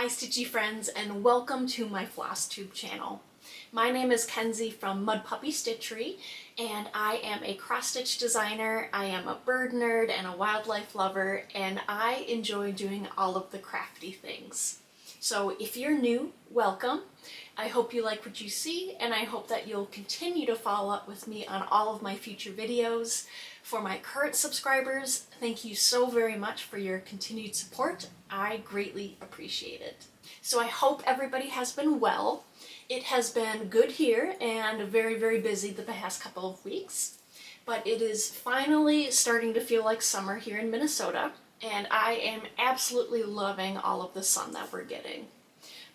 Hi Stitchy friends, and welcome to my Flosstube channel. My name is Kenzie from Mudpuppy Stitchery, and I am a cross-stitch designer. I am a bird nerd and a wildlife lover, and I enjoy doing all of the crafty things. So if you're new, welcome. I hope you like what you see, and I hope that you'll continue to follow up with me on all of my future videos. For my current subscribers, thank you so very much for your continued support. I greatly appreciate it. So I hope everybody has been well. It has been good here and very, very busy the past couple of weeks, but it is finally starting to feel like summer here in Minnesota, and I am absolutely loving all of the sun that we're getting.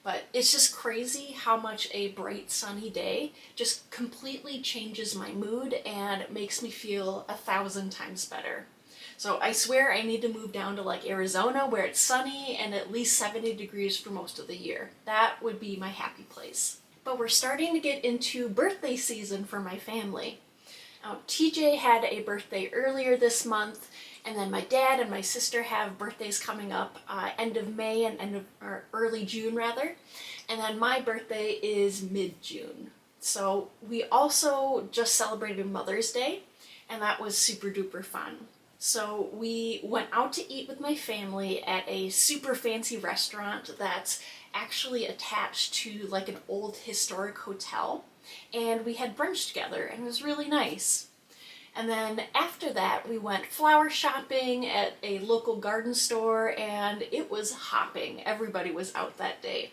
But it's just crazy how much a bright sunny day just completely changes my mood and makes me feel 1,000 times better. So I swear I need to move down to like Arizona where it's sunny and at least 70 degrees for most of the year. That would be my happy place. But we're starting to get into birthday season for my family. TJ had a birthday earlier this month, and then my dad and my sister have birthdays coming up end of May and early June rather. And then my birthday is mid-June. So we also just celebrated Mother's Day, and that was super duper fun. So we went out to eat with my family at a super fancy restaurant that's actually attached to like an old historic hotel. And we had brunch together, and it was really nice. And then after that, we went flower shopping at a local garden store, and it was hopping. Everybody was out that day.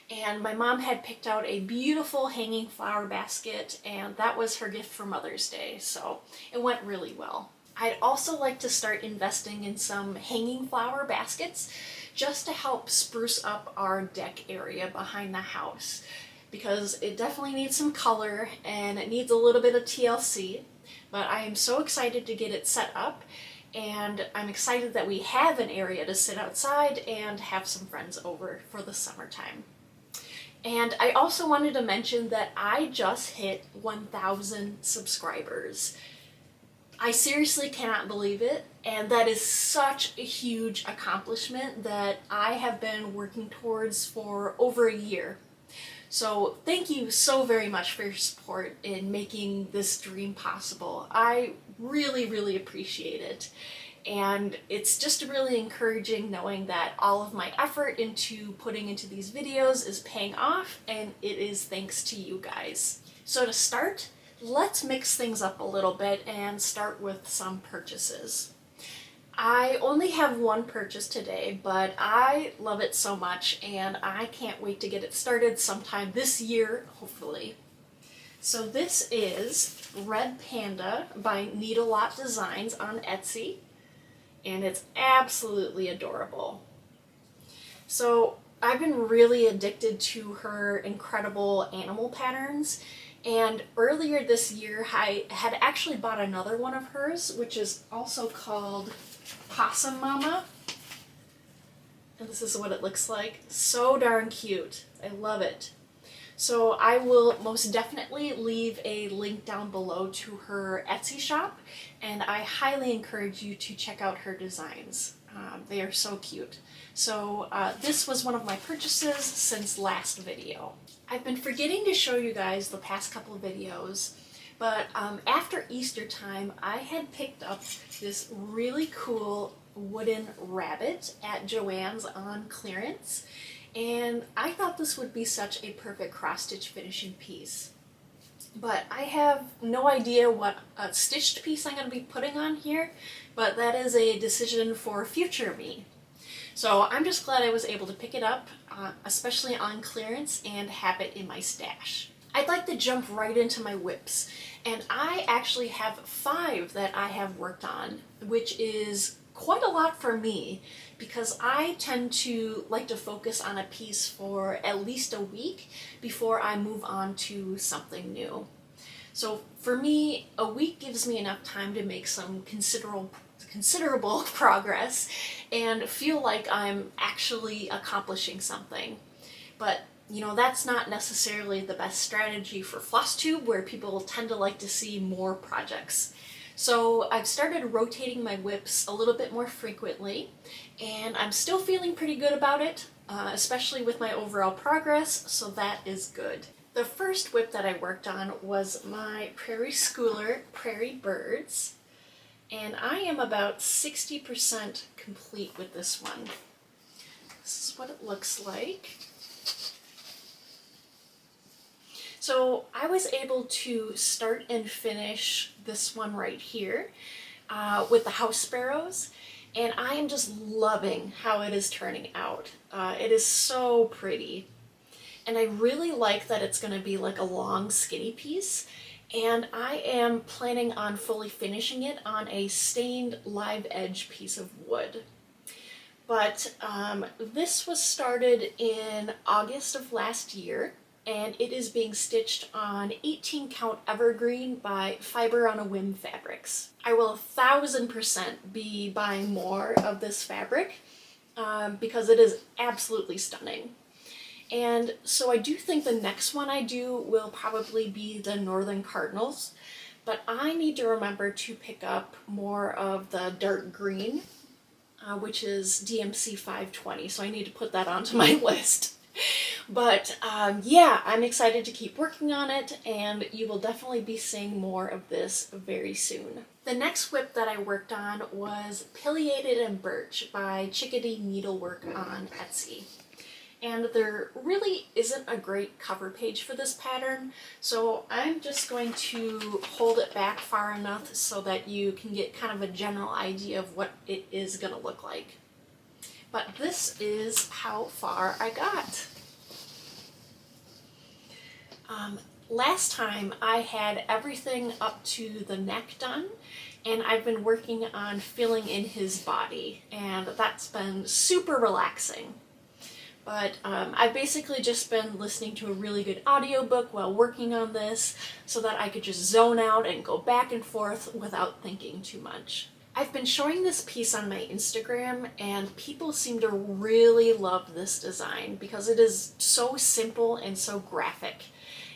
And my mom had picked out a beautiful hanging flower basket, and that was her gift for Mother's Day, so it went really well. I'd also like to start investing in some hanging flower baskets just to help spruce up our deck area behind the house, because it definitely needs some color and it needs a little bit of TLC. But I am so excited to get it set up, and I'm excited that we have an area to sit outside and have some friends over for the summertime. And I also wanted to mention that I just hit 1,000 subscribers. I seriously cannot believe it, and that is such a huge accomplishment that I have been working towards for over a year. So thank you so very much for your support in making this dream possible. I really, really appreciate it. And it's just really encouraging knowing that all of my effort into putting into these videos is paying off, and it is thanks to you guys. So to start, let's mix things up a little bit and start with some purchases. I only have one purchase today, but I love it so much and I can't wait to get it started sometime this year, hopefully. So this is Red Panda by Needlelot Designs on Etsy, and it's absolutely adorable. So I've been really addicted to her incredible animal patterns, and earlier this year I had actually bought another one of hers, which is also called Possum Mama, and this is what it looks like. So darn cute. I love it. So I will most definitely leave a link down below to her Etsy shop, and I highly encourage you to check out her designs. They are so cute. So this was one of my purchases since last video. I've been forgetting to show you guys the past couple of videos, but after Easter time, I had picked up this really cool wooden rabbit at Joann's on clearance, and I thought this would be such a perfect cross-stitch finishing piece. But I have no idea what stitched piece I'm going to be putting on here, but that is a decision for future me. So I'm just glad I was able to pick it up, especially on clearance, and have it in my stash. I'd like to jump right into my WIPS, and I actually have 5 that I have worked on, which is quite a lot for me because I tend to like to focus on a piece for at least a week before I move on to something new. So for me, a week gives me enough time to make some considerable progress and feel like I'm actually accomplishing something. But you know, that's not necessarily the best strategy for Flosstube, where people tend to like to see more projects. So I've started rotating my WIPS a little bit more frequently, and I'm still feeling pretty good about it. especially with my overall progress, so that is good. The first WIP that I worked on was my Prairie Schooler Prairie Birds, and I am about 60% complete with this one. This is what it looks like. So I was able to start and finish this one right here with the house sparrows, and I am just loving how it is turning out. It is so pretty, and I really like that it's going to be like a long skinny piece, and I am planning on fully finishing it on a stained live edge piece of wood. But this was started in August of last year, and it is being stitched on 18 count evergreen by Fiber on a Whim fabrics. I will 1000% be buying more of this fabric because it is absolutely stunning. And so I do think the next one I do will probably be the Northern Cardinals, but I need to remember to pick up more of the dark green, which is DMC 520, so I need to put that onto my list. But yeah, I'm excited to keep working on it, and you will definitely be seeing more of this very soon. The next WIP that I worked on was Pileated and Birch by Chickadee Needlework on Etsy. And there really isn't a great cover page for this pattern, so I'm just going to hold it back far enough so that you can get kind of a general idea of what it is going to look like. But this is how far I got. Last time I had everything up to the neck done, and I've been working on filling in his body, and that's been super relaxing. But I've basically just been listening to a really good audiobook while working on this so that I could just zone out and go back and forth without thinking too much. I've been showing this piece on my Instagram, and people seem to really love this design because it is so simple and so graphic.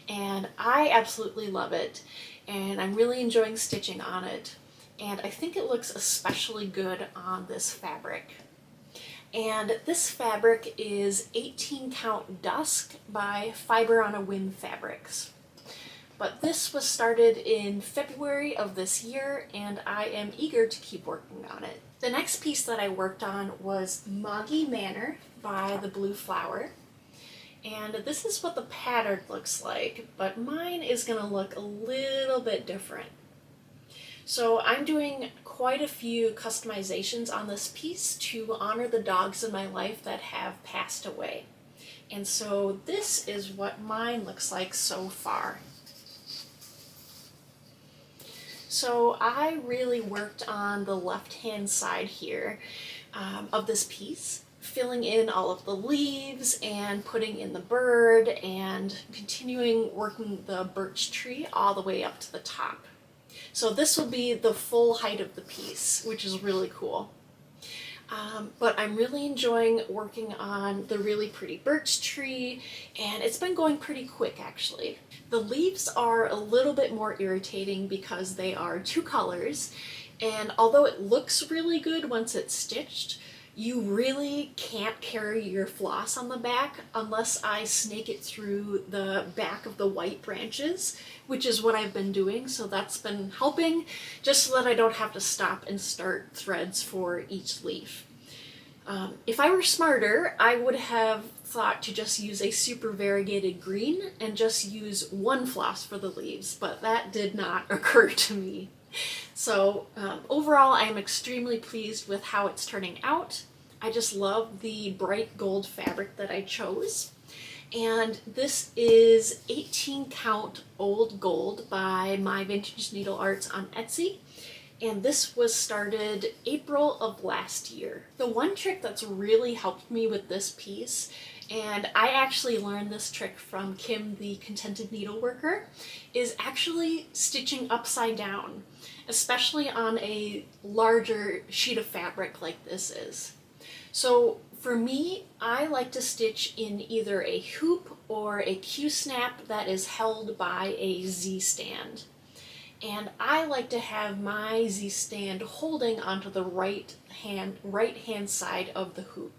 And I absolutely love it, and I'm really enjoying stitching on it. And I think it looks especially good on this fabric. And this fabric is 18 count Dusk by Fiber on a Whim fabrics. But this was started in February of this year, and I am eager to keep working on it. The next piece that I worked on was Moggy Manor by The Blue Flower. And this is what the pattern looks like, but mine is going to look a little bit different. So I'm doing quite a few customizations on this piece to honor the dogs in my life that have passed away. And so this is what mine looks like so far. So I really worked on the left-hand side here of this piece, filling in all of the leaves and putting in the bird and continuing working the birch tree all the way up to the top. So this will be the full height of the piece, which is really cool. But I'm really enjoying working on the really pretty birch tree, and it's been going pretty quick actually. The leaves are a little bit more irritating because they are two colors, and although it looks really good once it's stitched, you really can't carry your floss on the back unless I snake it through the back of the white branches, which is what I've been doing, so that's been helping, just so that I don't have to stop and start threads for each leaf. If I were smarter, I would have thought to just use a super variegated green and just use one floss for the leaves, but that did not occur to me. So overall, I am extremely pleased with how it's turning out. I just love the bright gold fabric that I chose. And this is 18 count Old Gold by My Vintage Needle Arts on Etsy. And this was started April of last year. The one trick that's really helped me with this piece, and I actually learned this trick from Kim, the Contented Needleworker, is actually stitching upside down, especially on a larger sheet of fabric like this is. So for me, I like to stitch in either a hoop or a Q-snap that is held by a Z-stand. And I like to have my Z-stand holding onto the right hand side of the hoop.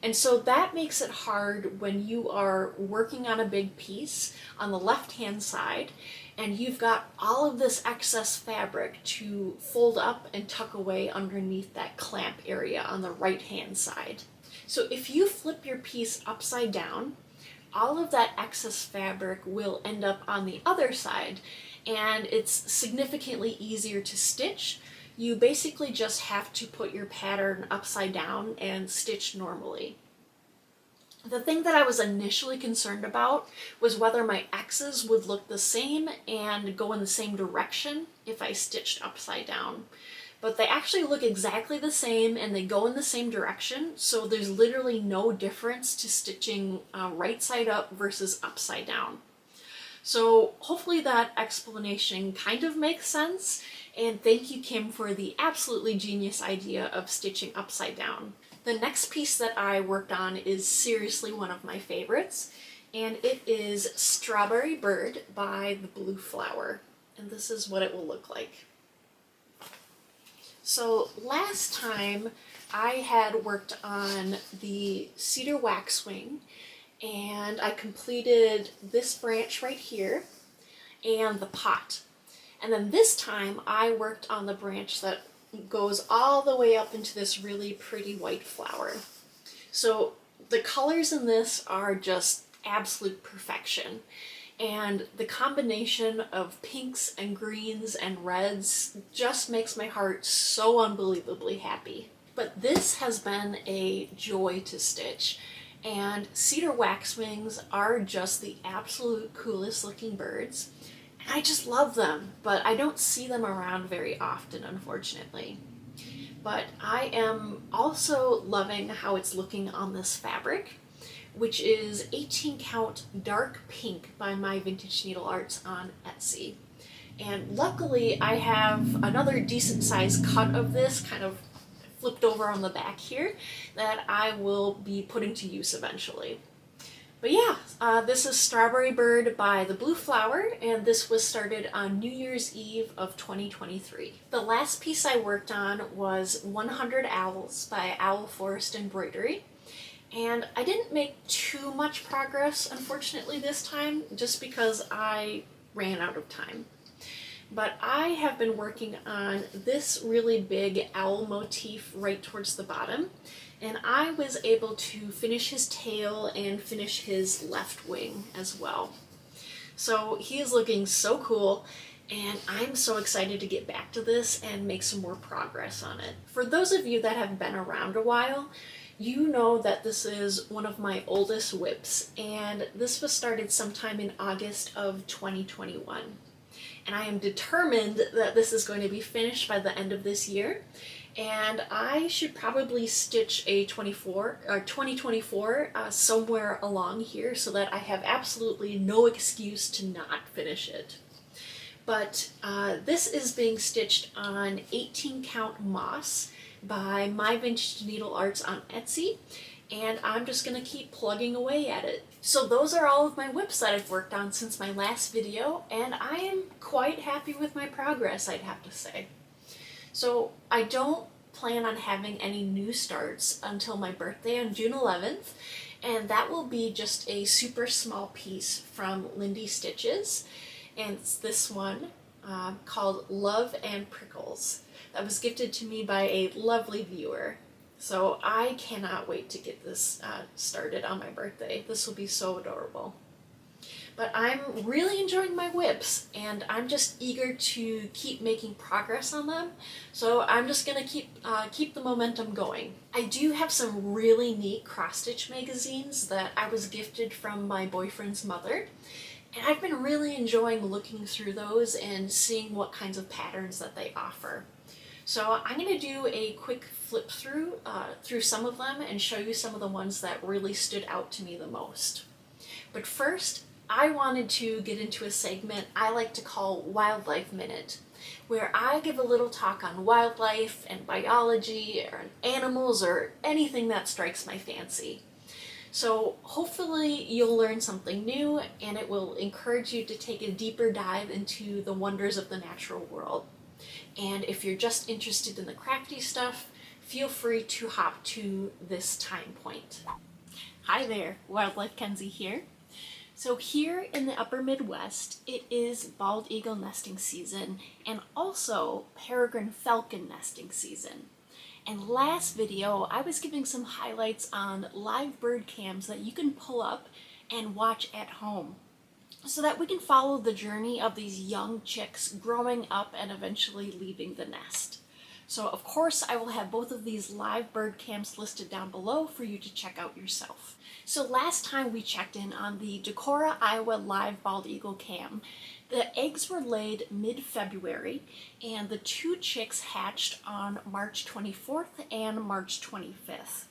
And so that makes it hard when you are working on a big piece on the left-hand side and you've got all of this excess fabric to fold up and tuck away underneath that clamp area on the right-hand side. So if you flip your piece upside down, all of that excess fabric will end up on the other side, and it's significantly easier to stitch. You basically just have to put your pattern upside down and stitch normally. The thing that I was initially concerned about was whether my X's would look the same and go in the same direction if I stitched upside down. But they actually look exactly the same and they go in the same direction, so there's literally no difference to stitching right side up versus upside down. So hopefully that explanation kind of makes sense, and thank you, Kim, for the absolutely genius idea of stitching upside down. The next piece that I worked on is seriously one of my favorites, and it is Strawberry Bird by the Blue Flower, and this is what it will look like. So last time I had worked on the Cedar Waxwing, and I completed this branch right here and the pot. And then this time I worked on the branch that goes all the way up into this really pretty white flower. So the colors in this are just absolute perfection. And the combination of pinks and greens and reds just makes my heart so unbelievably happy. But this has been a joy to stitch. And Cedar Waxwings are just the absolute coolest looking birds. And I just love them, but I don't see them around very often, unfortunately. But I am also loving how it's looking on this fabric, which is 18 count dark pink by My Vintage Needle Arts on Etsy. And luckily I have another decent sized cut of this kind of flipped over on the back here that I will be putting to use eventually. But yeah, this is Strawberry Bird by the Blue Flower, and this was started on New Year's Eve of 2023. The last piece I worked on was 100 Owls by Owl Forest Embroidery. And I didn't make too much progress, unfortunately, this time, just because I ran out of time. But I have been working on this really big owl motif right towards the bottom, and I was able to finish his tail and finish his left wing as well. So he is looking so cool, and I'm so excited to get back to this and make some more progress on it. For those of you that have been around a while, you know that this is one of my oldest WIPs, and this was started sometime in August of 2021. And I am determined that this is going to be finished by the end of this year, and I should probably stitch a 2024 somewhere along here so that I have absolutely no excuse to not finish it. But this is being stitched on 18 count moss by My Vintage Needle Arts on Etsy, and I'm just going to keep plugging away at it. So those are all of my WIPs that I've worked on since my last video, and I am quite happy with my progress, I'd have to say. So I don't plan on having any new starts until my birthday on June 11th, and that will be just a super small piece from Lindy Stitches, and it's this one called Love and Prickles. That was gifted to me by a lovely viewer. So I cannot wait to get this started on my birthday. This will be so adorable. But I'm really enjoying my WIPs, and I'm just eager to keep making progress on them. So I'm just gonna keep the momentum going. I do have some really neat cross-stitch magazines that I was gifted from my boyfriend's mother. And I've been really enjoying looking through those and seeing what kinds of patterns that they offer. So I'm going to do a quick flip through some of them and show you some of the ones that really stood out to me the most. But first, I wanted to get into a segment I like to call Wildlife Minute, where I give a little talk on wildlife and biology or animals or anything that strikes my fancy. So hopefully you'll learn something new, and it will encourage you to take a deeper dive into the wonders of the natural world. And if you're just interested in the crafty stuff, feel free to hop to this time point. Hi there, Wildlife Kenzie here. So here in the upper Midwest, it is bald eagle nesting season and also peregrine falcon nesting season. And last video, I was giving some highlights on live bird cams that you can pull up and watch at home so that we can follow the journey of these young chicks growing up and eventually leaving the nest. So of course, I will have both of these live bird cams listed down below for you to check out yourself. So last time we checked in on the Decorah, Iowa live bald eagle cam, the eggs were laid mid-February and the 2 chicks hatched on March 24th and March 25th.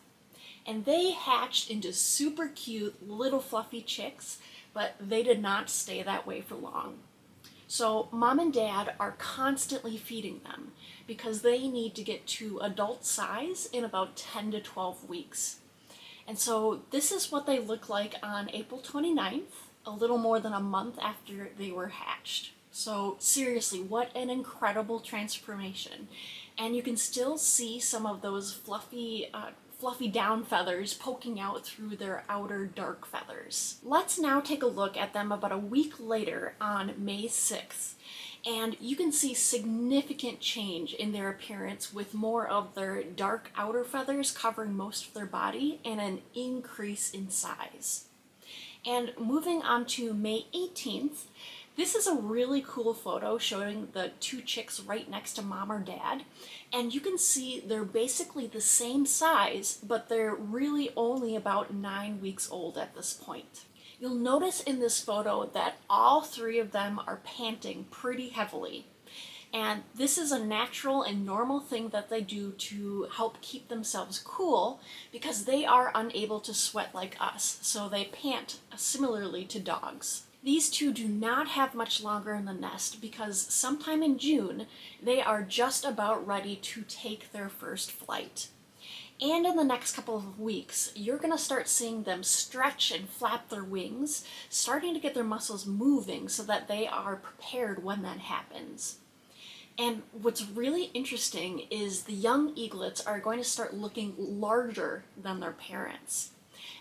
And they hatched into super cute little fluffy chicks, but they did not stay that way for long. So mom and dad are constantly feeding them because they need to get to adult size in about 10 to 12 weeks. And so this is what they look like on April 29th, a little more than a month after they were hatched. So seriously, what an incredible transformation. And you can still see some of those fluffy down feathers poking out through their outer dark feathers. Let's now take a look at them about a week later on May 6th. And you can see significant change in their appearance with more of their dark outer feathers covering most of their body and an increase in size. And moving on to May 18th, this is a really cool photo showing the 2 chicks right next to mom or dad. And you can see they're basically the same size, but they're really only about 9 weeks old at this point. You'll notice in this photo that all 3 of them are panting pretty heavily. And this is a natural and normal thing that they do to help keep themselves cool because they are unable to sweat like us, so they pant similarly to dogs. These 2 do not have much longer in the nest because sometime in June, they are just about ready to take their first flight. And in the next couple of weeks, you're going to start seeing them stretch and flap their wings, starting to get their muscles moving so that they are prepared when that happens. And what's really interesting is the young eaglets are going to start looking larger than their parents.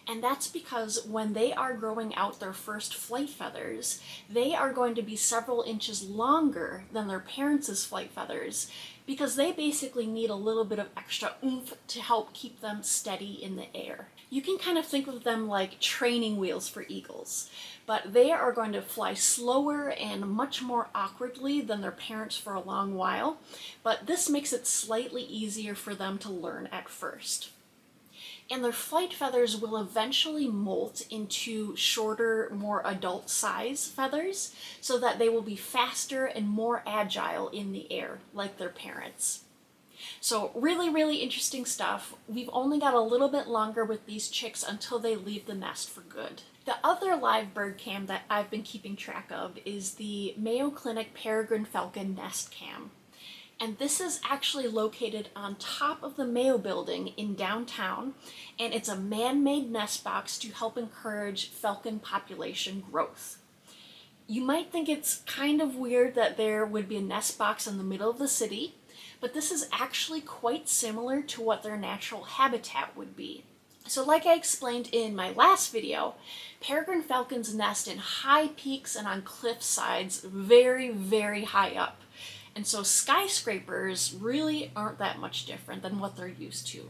And that's because when they are growing out their first flight feathers, they are going to be several inches longer than their parents' flight feathers because they basically need a little bit of extra oomph to help keep them steady in the air. You can kind of think of them like training wheels for eagles, but they are going to fly slower and much more awkwardly than their parents for a long while, but this makes it slightly easier for them to learn at first. And their flight feathers will eventually molt into shorter, more adult size feathers so that they will be faster and more agile in the air, like their parents. So really, really interesting stuff. We've only got a little bit longer with these chicks until they leave the nest for good. The other live bird cam that I've been keeping track of is the Mayo Clinic Peregrine Falcon Nest Cam. And this is actually located on top of the Mayo building in downtown, and it's a man-made nest box to help encourage falcon population growth. You might think it's kind of weird that there would be a nest box in the middle of the city, but this is actually quite similar to what their natural habitat would be. So like I explained in my last video, peregrine falcons nest in high peaks and on cliff sides very, very high up. And so skyscrapers really aren't that much different than what they're used to.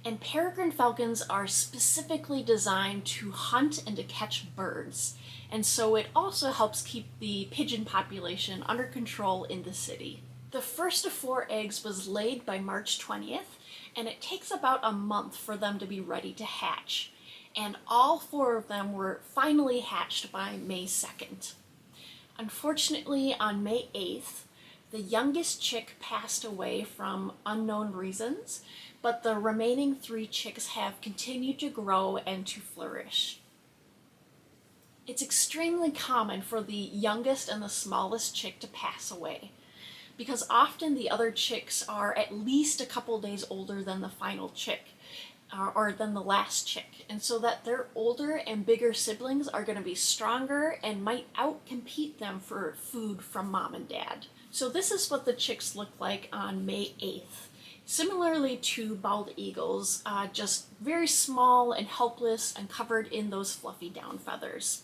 And peregrine falcons are specifically designed to hunt and to catch birds. And so it also helps keep the pigeon population under control in the city. The first of 4 eggs was laid by March 20th, and it takes about a month for them to be ready to hatch. And all 4 of them were finally hatched by May 2nd. Unfortunately, on May 8th, the youngest chick passed away from unknown reasons, but the remaining 3 chicks have continued to grow and to flourish. It's extremely common for the youngest and the smallest chick to pass away, because often the other chicks are at least a couple days older than the final chick, or than the last chick, and so that their older and bigger siblings are going to be stronger and might outcompete them for food from mom and dad. So this is what the chicks look like on May 8th. Similarly to bald eagles, just very small and helpless and covered in those fluffy down feathers.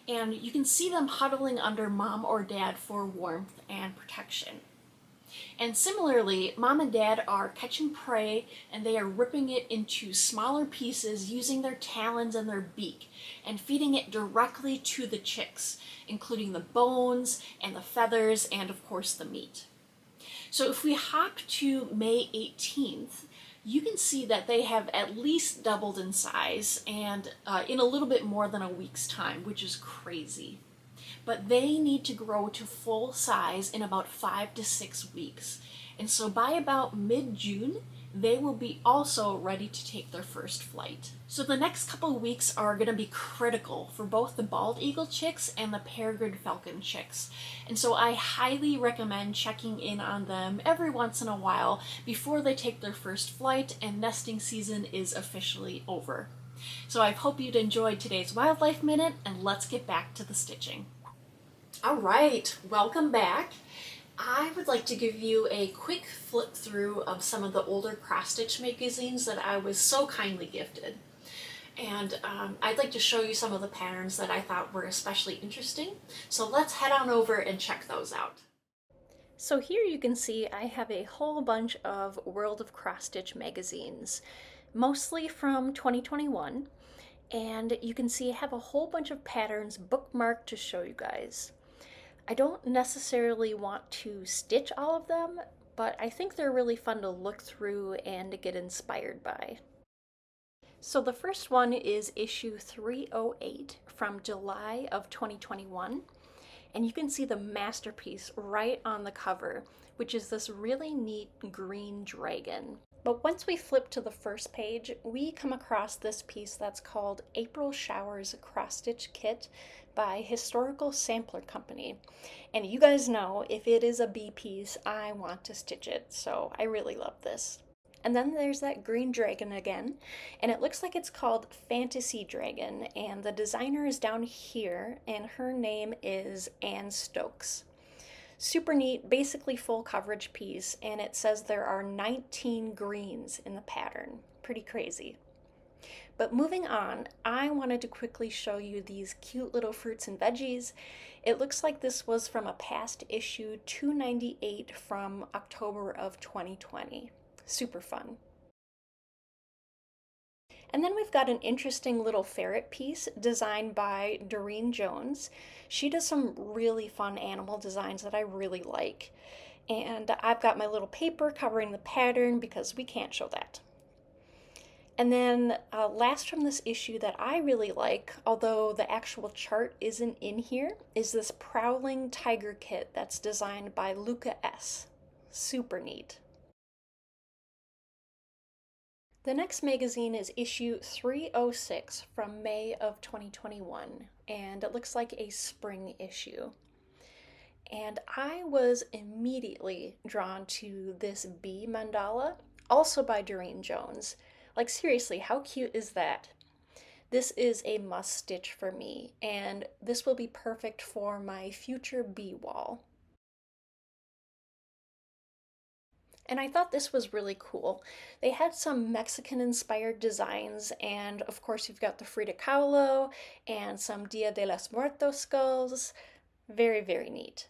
And you can see them huddling under mom or dad for warmth and protection. And similarly, mom and dad are catching prey and they are ripping it into smaller pieces using their talons and their beak and feeding it directly to the chicks, including the bones and the feathers and of course the meat. So if we hop to May 18th, you can see that they have at least doubled in size and in a little bit more than a week's time, which is crazy. But they need to grow to full size in about 5 to 6 weeks. And so by about mid-June, they will be also ready to take their first flight. So the next couple of weeks are going to be critical for both the bald eagle chicks and the peregrine falcon chicks. And so I highly recommend checking in on them every once in a while before they take their first flight and nesting season is officially over. So I hope you'd enjoyed today's Wildlife Minute, and let's get back to the stitching. All right, welcome back. I would like to give you a quick flip through of some of the older cross-stitch magazines that I was so kindly gifted. And I'd like to show you some of the patterns that I thought were especially interesting. So let's head on over and check those out. So here you can see I have a whole bunch of World of Cross-Stitch magazines, mostly from 2021. And you can see I have a whole bunch of patterns bookmarked to show you guys. I don't necessarily want to stitch all of them, but I think they're really fun to look through and to get inspired by. So the first one is issue 308 from July of 2021, and you can see the masterpiece right on the cover, which is this really neat green dragon. But once we flip to the first page, we come across this piece that's called April Showers Cross Stitch Kit by Historical Sampler Company. And you guys know, if it is a B piece, I want to stitch it, so I really love this. And then there's that green dragon again, and it looks like it's called Fantasy Dragon, and the designer is down here, and her name is Anne Stokes. Super neat, basically full coverage piece, and it says there are 19 greens in the pattern. Pretty crazy. But moving on, I wanted to quickly show you these cute little fruits and veggies. It looks like this was from a past issue 298 from October of 2020. Super fun. And then we've got an interesting little ferret piece designed by Doreen Jones. She does some really fun animal designs that I really like. And I've got my little paper covering the pattern because we can't show that. And then last from this issue that I really like, although the actual chart isn't in here, is this Prowling Tiger Kit that's designed by Luca S. Super neat. The next magazine is issue 306 from May of 2021, and it looks like a spring issue. And I was immediately drawn to this bee mandala, also by Doreen Jones. Like seriously, how cute is that? This is a must stitch for me, and this will be perfect for my future bee wall. And I thought this was really cool. They had some Mexican-inspired designs, and of course you've got the Frida Kahlo and some Dia de los Muertos skulls. Very, very neat.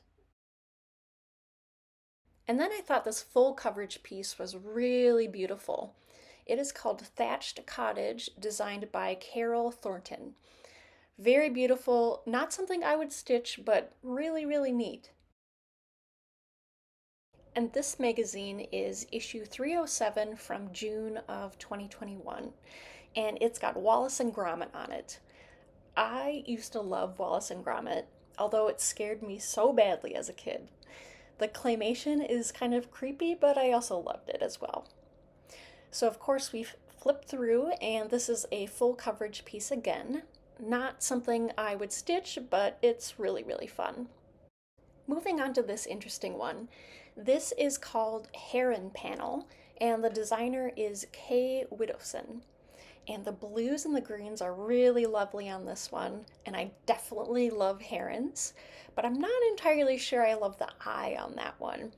And then I thought this full coverage piece was really beautiful. It is called Thatched Cottage, designed by Carol Thornton. Very beautiful, not something I would stitch, but really, really neat. And this magazine is issue 307 from June of 2021, and it's got Wallace and Gromit on it. I used to love Wallace and Gromit, although it scared me so badly as a kid. The claymation is kind of creepy, but I also loved it as well. So of course we've flipped through, and this is a full coverage piece again. Not something I would stitch, but it's really, really fun. Moving on to this interesting one. This is called Heron Panel, and the designer is Kay Widowson. And the blues and the greens are really lovely on this one, and I definitely love herons, but I'm not entirely sure I love the eye on that one.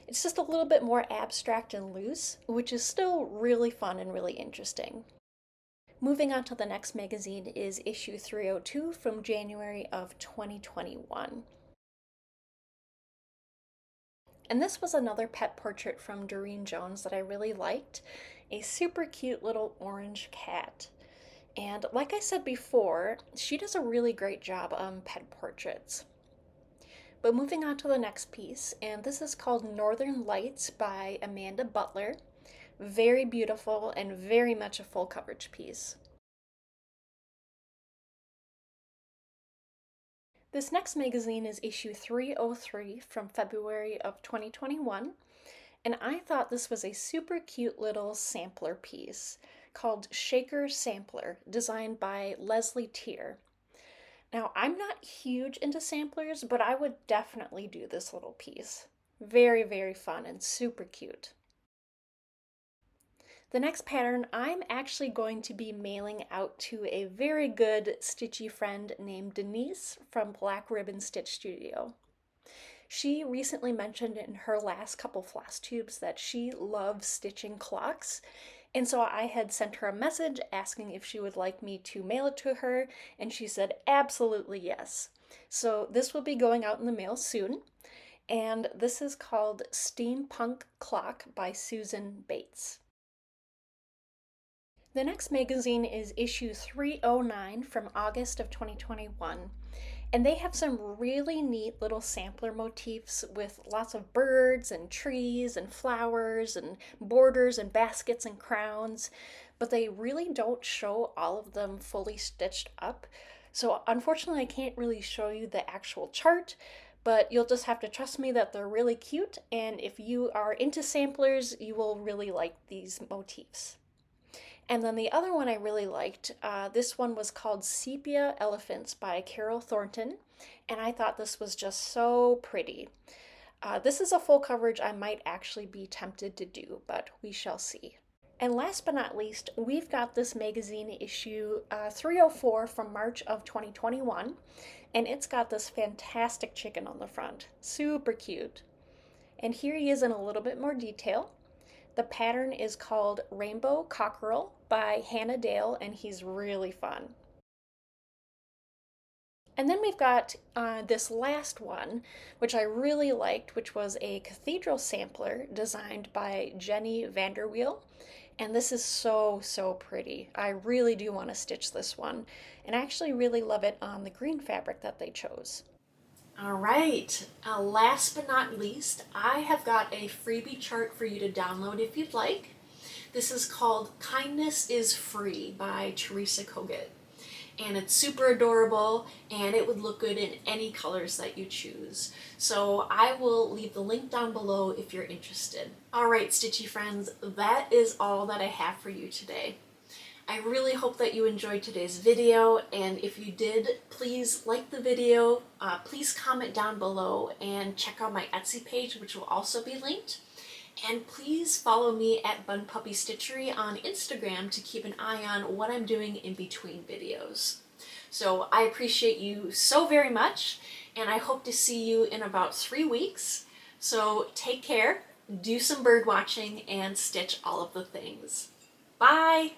It's just a little bit more abstract and loose, which is still really fun and really interesting. Moving on to the next magazine is issue 302 from January of 2021. And this was another pet portrait from Doreen Jones that I really liked, a super cute little orange cat. And like I said before, she does a really great job on pet portraits. But moving on to the next piece, and this is called Northern Lights by Amanda Butler. Very beautiful and very much a full coverage piece. This next magazine is issue 303 from February of 2021, and I thought this was a super cute little sampler piece called Shaker Sampler, designed by Leslie Tier. Now, I'm not huge into samplers, but I would definitely do this little piece. Very, very fun and super cute. The next pattern I'm actually going to be mailing out to a very good stitchy friend named Denise from Black Ribbon Stitch Studio. She recently mentioned in her last couple Flosstubes that she loves stitching clocks, and so I had sent her a message asking if she would like me to mail it to her, and she said absolutely yes. So this will be going out in the mail soon, and this is called Steampunk Clock by Susan Bates. The next magazine is issue 309 from August of 2021, and they have some really neat little sampler motifs with lots of birds and trees and flowers and borders and baskets and crowns, but they really don't show all of them fully stitched up. So unfortunately, I can't really show you the actual chart, but you'll just have to trust me that they're really cute, and if you are into samplers, you will really like these motifs. And then the other one I really liked, this one was called Sepia Elephants by Carol Thornton, and I thought this was just so pretty. This is a full coverage I might actually be tempted to do, but we shall see. And last but not least, we've got this magazine issue 304 from March of 2021, and it's got this fantastic chicken on the front. Super cute. And here he is in a little bit more detail. The pattern is called Rainbow Cockerel by Hannah Dale, and he's really fun. And then we've got this last one, which I really liked, which was a cathedral sampler designed by Jenny Vanderweel. And this is so, so pretty. I really do want to stitch this one, and I actually really love it on the green fabric that they chose. All right, last but not least, I have got a freebie chart for you to download if you'd like. This is called Kindness is Free by Teresa Kogut. And it's super adorable, and it would look good in any colors that you choose. So I will leave the link down below if you're interested. All right, Stitchy friends, that is all that I have for you today. I really hope that you enjoyed today's video, and if you did, please like the video, please comment down below, and check out my Etsy page, which will also be linked. And please follow me at Mudpuppy Stitchery on Instagram to keep an eye on what I'm doing in between videos. So I appreciate you so very much, and I hope to see you in about 3 weeks. So take care, do some bird watching, and stitch all of the things. Bye!